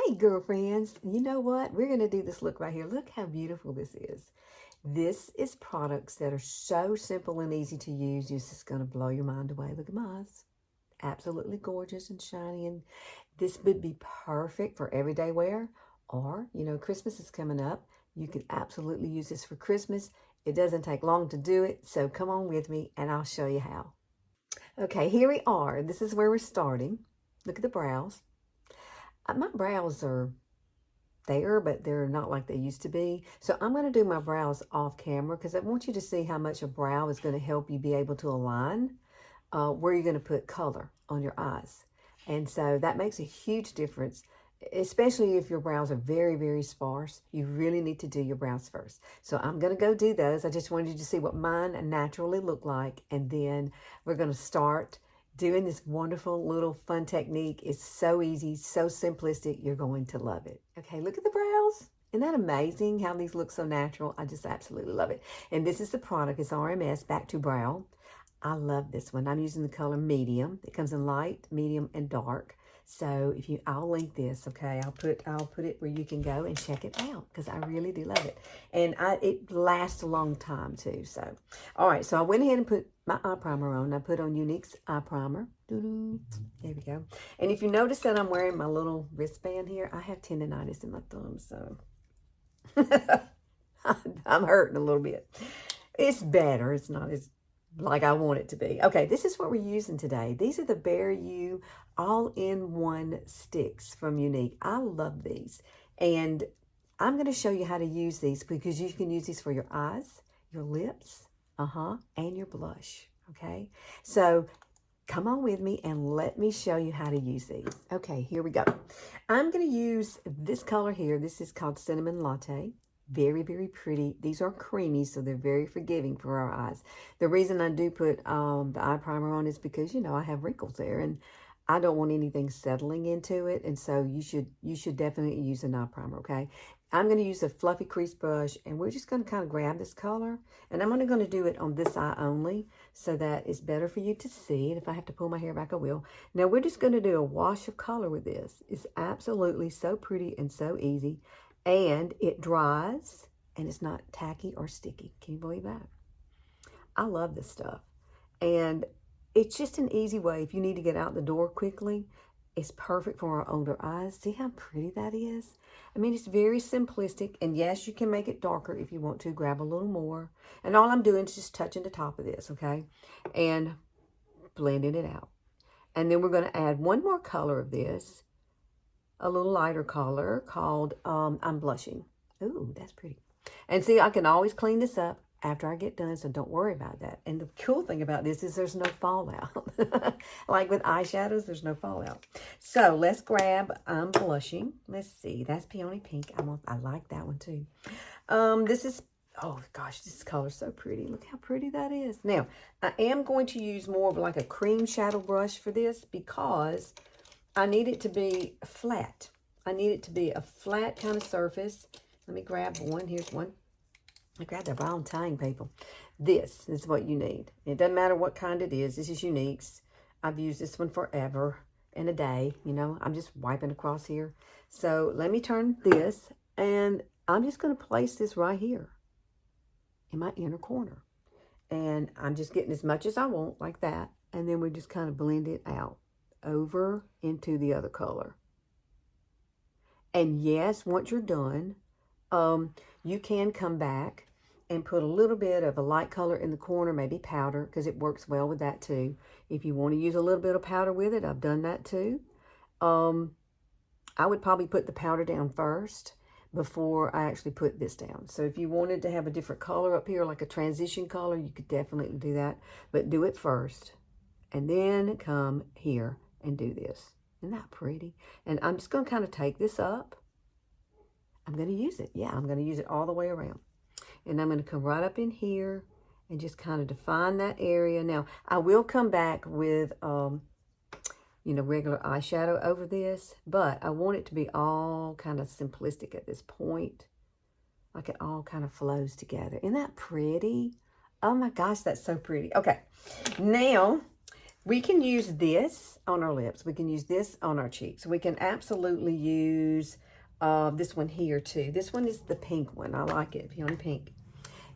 Hey, girlfriends, you know what? We're going to do this look right here. Look how beautiful this is. This is products that are so simple and easy to use. It's just going to blow your mind away. Look at my eyes. Absolutely gorgeous and shiny. And this would be perfect for everyday wear. Or, Christmas is coming up. You could absolutely use this for Christmas. It doesn't take long to do it. So come on with me and I'll show you how. Okay, here we are. This is where we're starting. Look at the brows. My brows are there, but they're not like they used to be. So I'm going to do my brows off camera because I want you to see how much a brow is going to help you be able to align where you're going to put color on your eyes. And so that makes a huge difference, especially if your brows are very, very sparse. You really need to do your brows first. So I'm going to go do those. I just wanted you to see what mine naturally look like. And then we're going to start doing this wonderful little fun technique. It's so easy, so simplistic. You're going to love it. Okay, look at the brows. Isn't that amazing how these look so natural? I just absolutely love it. And this is the product. It's RMS Back to Brow. I love this one. I'm using the color medium. It comes in light, medium, and dark. So I'll link this, okay? I'll put it where you can go and check it out because I really do love it. And it lasts a long time too. So, all right. So I went ahead and put my eye primer on. I put on Younique's eye primer. Doo-doo. There we go. And if you notice that I'm wearing my little wristband here, I have tendonitis in my thumb, so I'm hurting a little bit. It's better. It's not as like I want it to be. Okay, this is what we're using today. These are the Bare You all-in-one sticks from Younique. I love these. And I'm going to show you how to use these because you can use these for your eyes, your lips, and your blush, okay? So come on with me and let me show you how to use these. Okay, here we go. I'm going to use this color here. This is called Cinnamon Latte. Very, very pretty. These are creamy, so they're very forgiving for our eyes. The reason I do put the eye primer on is because, I have wrinkles there, and I don't want anything settling into it, and so you should definitely use an eye primer, okay? I'm going to use a fluffy crease brush, and we're just going to kind of grab this color, and I'm only going to do it on this eye only so that it's better for you to see, and if I have to pull my hair back, I will. Now, we're just going to do a wash of color with this. It's absolutely so pretty and so easy. And it dries, and it's not tacky or sticky. Can you believe that? I love this stuff. And it's just an easy way. If you need to get out the door quickly, it's perfect for our older eyes. See how pretty that is? I mean, it's very simplistic. And yes, you can make it darker if you want to. Grab a little more. And all I'm doing is just touching the top of this, okay? And blending it out. And then we're going to add one more color of this. A little lighter color called I'm Blushing. Ooh, that's pretty. And see, I can always clean this up after I get done, so don't worry about that. And the cool thing about this is there's no fallout. Like with eyeshadows, there's no fallout. So let's grab I'm Blushing. Let's see, that's Peony Pink. I like that one too. This is, oh gosh, this color is so pretty. Look how pretty that is. Now, I am going to use more of like a cream shadow brush for this because I need it to be flat. I need it to be a flat kind of surface. Let me grab one. Here's one. I grabbed the wrong thing, people. This is what you need. It doesn't matter what kind it is. This is Younique's. I've used this one forever and a day. I'm just wiping across here. So let me turn this, and I'm just going to place this right here in my inner corner. And I'm just getting as much as I want, like that. And then we just kind of blend it out over into the other color. And yes, once you're done, you can come back and put a little bit of a light color in the corner, maybe powder, because it works well with that too. If you want to use a little bit of powder with it, I've done that too. I would probably put the powder down first before I actually put this down. So if you wanted to have a different color up here, like a transition color, you could definitely do that, but do it first and then come here and do this. Isn't that pretty? And I'm just going to kind of take this up. I'm going to use it. Yeah, I'm going to use it all the way around. And I'm going to come right up in here and just kind of define that area. Now, I will come back with, regular eyeshadow over this, but I want it to be all kind of simplistic at this point. Like it all kind of flows together. Isn't that pretty? Oh my gosh, that's so pretty. Okay, now We can use this on our lips. We can use this on our cheeks. We can absolutely use this one here too. This one is the pink one. I like it, Peony Pink.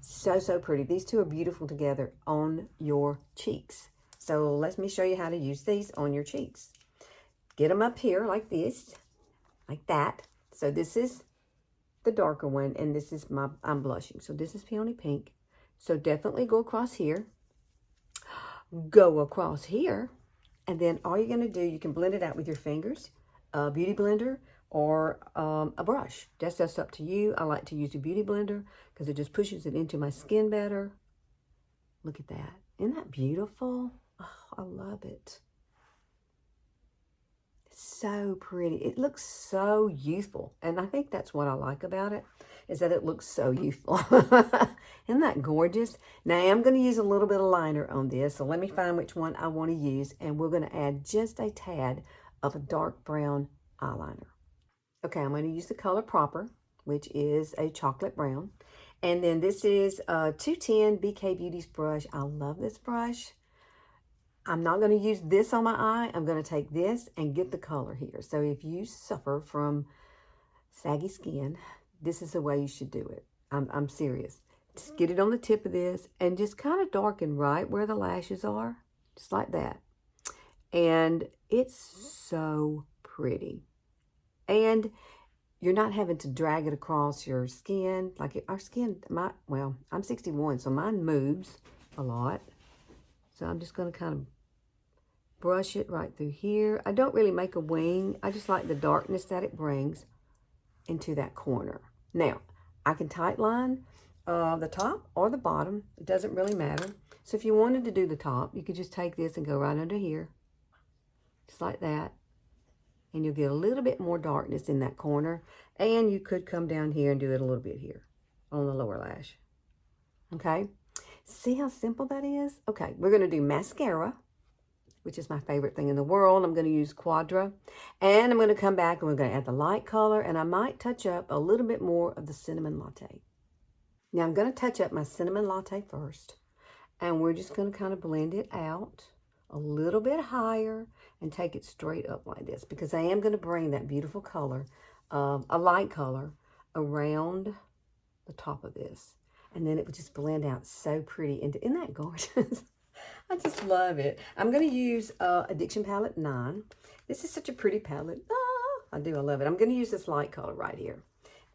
So, so pretty. These two are beautiful together on your cheeks. So let me show you how to use these on your cheeks. Get them up here like this, like that. So this is the darker one, and this is I'm blushing. So this is Peony Pink. So definitely go across here. Go across here, and then all you're going to do, you can blend it out with your fingers, a beauty blender, or a brush. That's just up to you. I like to use a beauty blender because it just pushes it into my skin better. Look at that. Isn't that beautiful? Oh, I love it. It's so pretty. It looks so youthful, and I think that's what I like about it, is that it looks so youthful. Isn't that gorgeous? Now, I'm going to use a little bit of liner on this, so let me find which one I want to use, and we're going to add just a tad of a dark brown eyeliner. Okay, I'm going to use the color Proper, which is a chocolate brown, and then this is a 210 BK Beauty's brush. I love this brush. I'm not going to use this on my eye. I'm going to take this and get the color here. So if you suffer from saggy skin, this is the way you should do it. I'm serious. Just get it on the tip of this and just kind of darken right where the lashes are, just like that. And it's so pretty. And you're not having to drag it across your skin. Like our skin, well, I'm 61, so mine moves a lot. So I'm just going to kind of brush it right through here. I don't really make a wing. I just like the darkness that it brings into that corner. Now, I can tight line the top or the bottom. It doesn't really matter. So if you wanted to do the top, you could just take this and go right under here. Just like that. And you'll get a little bit more darkness in that corner. And you could come down here and do it a little bit here on the lower lash. Okay? See how simple that is? Okay, we're going to do mascara, which is my favorite thing in the world. I'm going to use Quadra. And I'm going to come back and we're going to add the light color. And I might touch up a little bit more of the cinnamon latte. Now I'm going to touch up my cinnamon latte first. And we're just going to kind of blend it out a little bit higher and take it straight up like this. Because I am going to bring that beautiful color, a light color, around the top of this. And then it would just blend out so pretty. Isn't that gorgeous? I just love it. I'm going to use Addiction Palette 9. This is such a pretty palette. I love it. I'm going to use this light color right here.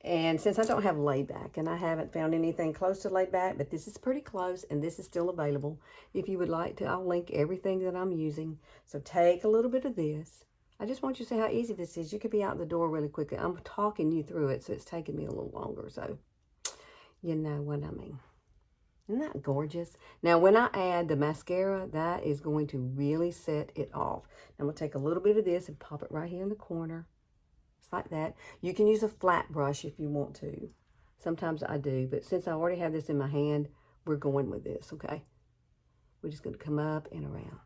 And since I don't have Laid Back, and I haven't found anything close to Laid Back, but this is pretty close, and this is still available. If you would like to, I'll link everything that I'm using. So take a little bit of this. I just want you to see how easy this is. You could be out the door really quickly. I'm talking you through it, so it's taking me a little longer. So you know what I mean. Isn't that gorgeous? Now, when I add the mascara, that is going to really set it off. I'm going to take a little bit of this and pop it right here in the corner. Just like that. You can use a flat brush if you want to. Sometimes I do, but since I already have this in my hand, we're going with this, okay? We're just going to come up and around.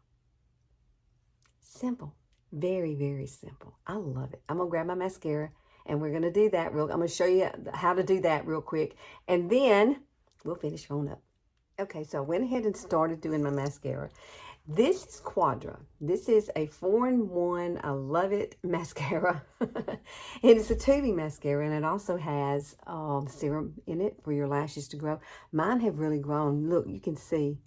Simple. Very, very simple. I love it. I'm going to grab my mascara, and we're going to do that I'm going to show you how to do that real quick, and then we'll finish on up. Okay, so I went ahead and started doing my mascara. This is Quadra. This is a 4-in-1, I love it, mascara. It is a tubing mascara, and it also has serum in it for your lashes to grow. Mine have really grown. Look, you can see.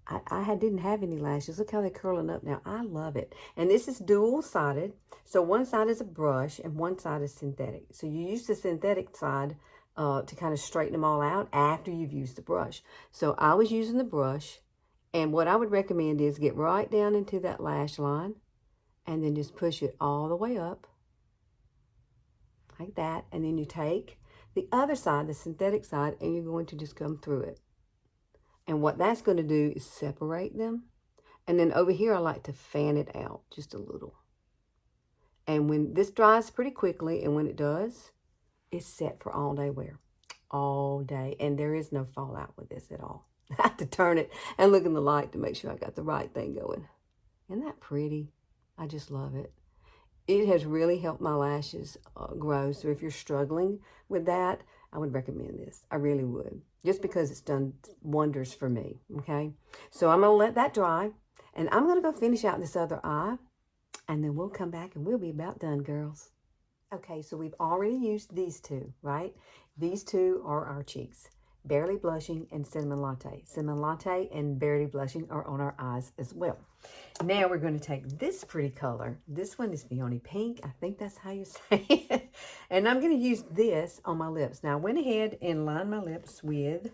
I didn't have any lashes. Look how they're curling up now. I love it. And this is dual-sided. So one side is a brush, and one side is synthetic. So you use the synthetic side to kind of straighten them all out after you've used the brush. So I was using the brush, and what I would recommend is get right down into that lash line and then just push it all the way up like that. And then you take the other side, the synthetic side, and you're going to just come through it. And what that's going to do is separate them. And then over here, I like to fan it out just a little. And when this dries pretty quickly, and when it does, it's set for all day wear. All day. And there is no fallout with this at all. I have to turn it and look in the light to make sure I got the right thing going. Isn't that pretty? I just love it. It has really helped my lashes grow. So if you're struggling with that, I would recommend this. I really would. Just because it's done wonders for me. Okay. So I'm going to let that dry. And I'm going to go finish out this other eye, and then we'll come back and we'll be about done, girls. Okay, so we've already used these two, right? These two are our cheeks. Barely Blushing and Cinnamon Latte. Cinnamon Latte and Barely Blushing are on our eyes as well. Now we're going to take this pretty color. This one is Peony Pink. I think that's how you say it. And I'm going to use this on my lips. Now I went ahead and lined my lips with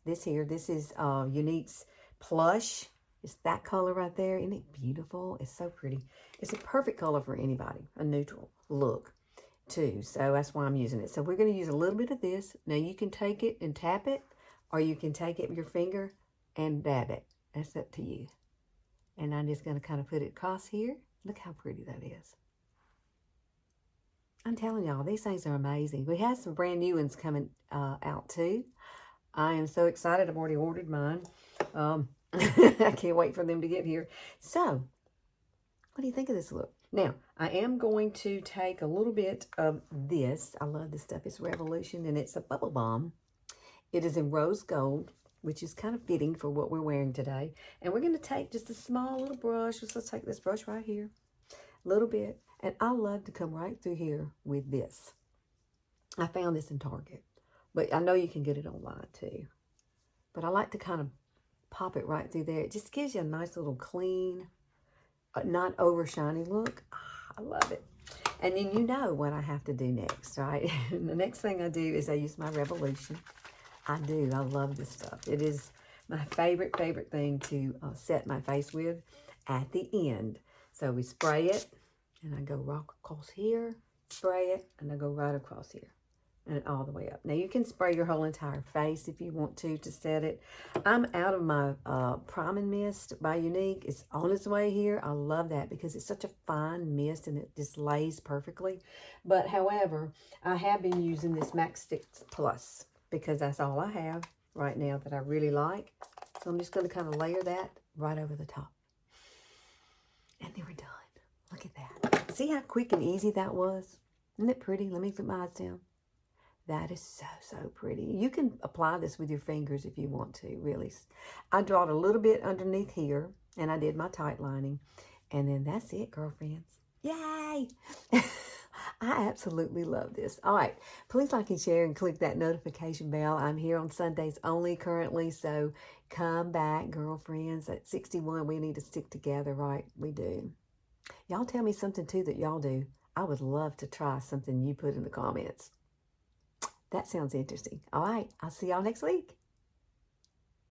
this here. This is Younique's Plush. It's that color right there. Isn't it beautiful? It's so pretty. It's a perfect color for anybody. A neutral look too. So that's why I'm using it. So we're going to use a little bit of this. Now you can take it and tap it, or you can take it with your finger and dab it. That's up to you. And I'm just going to kind of put it across here. Look how pretty that is. I'm telling y'all, these things are amazing. We have some brand new ones coming out too. I am so excited. I've already ordered mine. I can't wait for them to get here. So, what do you think of this look? Now, I am going to take a little bit of this. I love this stuff. It's Revolution, and it's a bubble balm. It is in rose gold, which is kind of fitting for what we're wearing today. And we're going to take just a small little brush. Let's take this brush right here, a little bit. And I love to come right through here with this. I found this in Target, but I know you can get it online too. But I like to kind of pop it right through there. It just gives you a nice little clean, not over shiny look. I love it. And then you know what I have to do next, right? The next thing I do is I use my Revolution. I do. I love this stuff. It is my favorite thing to set my face with at the end. So we spray it, and I go right across here, spray it, and I go right across here. And all the way up. Now you can spray your whole entire face if you want to set it. I'm out of my Priming Mist by Younique. It's on its way here. I love that because it's such a fine mist and it just lays perfectly. But however, I have been using this MAC Sticks Plus because that's all I have right now that I really like. So I'm just going to kind of layer that right over the top. And then we're done. Look at that. See how quick and easy that was? Isn't it pretty? Let me put my eyes down. That is so pretty. You can apply this with your fingers if you want to, really. I drawed a little bit underneath here, and I did my tight lining. And then that's it, girlfriends. Yay! I absolutely love this. All right, please like and share and click that notification bell. I'm here on Sundays only currently, so come back, girlfriends. At 61, we need to stick together, right? We do. Y'all tell me something, too, that y'all do. I would love to try something you put in the comments. That sounds interesting. All right, I'll see y'all next week.